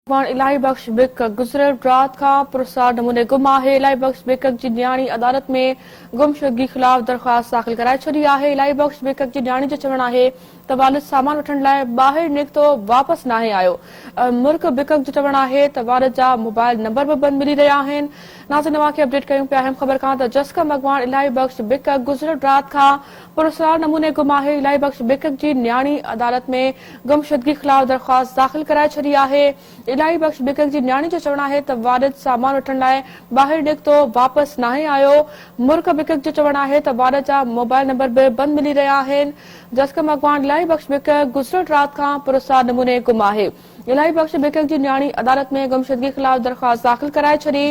इलाही बख्श बिक गुज़िरियल रात खां पुरसार नमूने गुम आहे। इलाही बख्श बिक जी न्याणी अदालत में गुमशुदगी ख़िलाफ़ दरख़्वास्त दाख़िल कराए छॾी आहे। इलाही बख्श बिक जी न्याणी जो चवणु आहे त वालिद सामान वठण लाइ ॿाहिरि निकितो, वापसि नाहे आयो। मुल्क बिक जो चवणु आहे त वालिद जा मोबाइल नंबर बि बंदि मिली रहिया आहिनि। नाज़रीन, तव्हांखे अपडेट कयूं पिया अहम ख़बर खां त जस्कम अॻवान इलाही बख्श बिक गुज़िरियल रात खां पुरसार नमूने गुम आहे। इलाही बख्श बिक जी न्याणी अदालत में गुमशुदगी ख़िलाफ़ दरख़्वास्त दाख़िल कराए छॾी आहे। इलाही बख्श बिक जी न्याणी जो चवणु आहे त वालिद सामान वठण लाइ ॿाहिरि निकितो, वापसि नाहे आयो। मुल्क बिक जो चवणु आहे त वालिद जा मोबाइल नंबर बि बंदि मिली रहिया आहिनि। जस्कम अॻवान इलाही बख्श बिक गुज़िरियल रात खां पुरसार नमूने गुम आहे। इलाही बख्श बिक जी न्याणी अदालत में गुमशुदगी ख़िलाफ़ दरख़्वास्त दाख़िल कराए छॾी।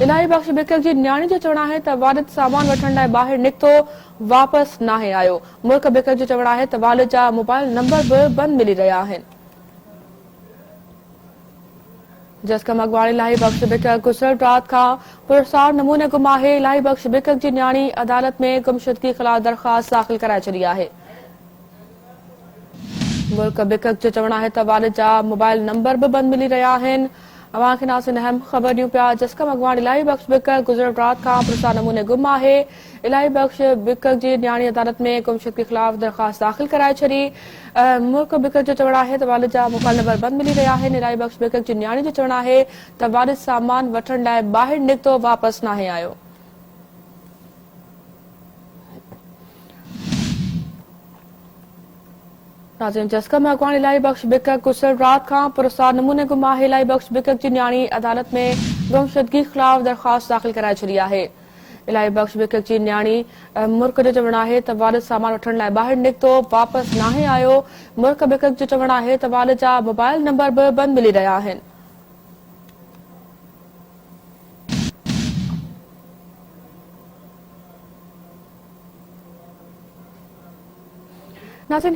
इलाही बख्श बिक जी न्याणी जो चवणु आहे त वालिद सामान वठण लाइ ॿाहिरि निकितो, वापसि नाहे आयो। मुल्क बिक जो चवणु आहे त वालिद जा मोबाइल नंबर बि बंदि मिली रहिया आहिनि। जस्कम अॻवान इलाही बख्श बिक गुज़िरियल रात खां पुरसार नमूने गुम आहे। इलाही बख्श बिक जी न्याणी अदालत में गुमशुदगी ख़िलाफ़ दरख़्वास्त दाख़िल कराए छॾी आहे। मुल्क बिक जो चवणु आहे त वालिद जा मोबाइल नंबर बि बंदि मिली रहिया आहिनि। अवांखे नाज़रीन अहम ख़बर ॾियूं पिया। जस्कम अॻवान इलाही बख्श बिक गुज़िरियल रात खां पुरसार नमूने गुम आहे। इलाही बख्श बिक जी न्याणी अदालत में गुमशुदगी ख़िलाफ़ दरख़्वास्त दाख़िल कराए छॾी। मुल्क बिक जो चवणु आहे त वालिद जा मोबाइल नंबर बंदि मिली रहिया आहिनि। इलाही बख्श बिक जी न्याणी जो चवणु आहे त वालिद सामान वठण लाइ ॿाहिरि निकितो, वापसि नाहे आयो। नाज़रीन, जस्कम अॻवान इलाही बख्श बिक गुज़िरियल रात खां पुरसार नमूने गुम आहे। इलाही बख्श बिक जी न्याणी अदालत में गुमशुदगी ख़िलाफ़ दरख़्वास्त दाख़िल कराए छॾी आहे। इलाही बख्श बिक जी न्याणी मुल्क जो चवणु आहे त वालिद सामान वठण लाइ ॿाहिरि निकितो, वापसि नाहे आयो। मुल्क बिक जो चवणु आहे त वालिद जा मोबाइल नंबर बि बंदि मिली रहिया आहिनि। नाज़रीन,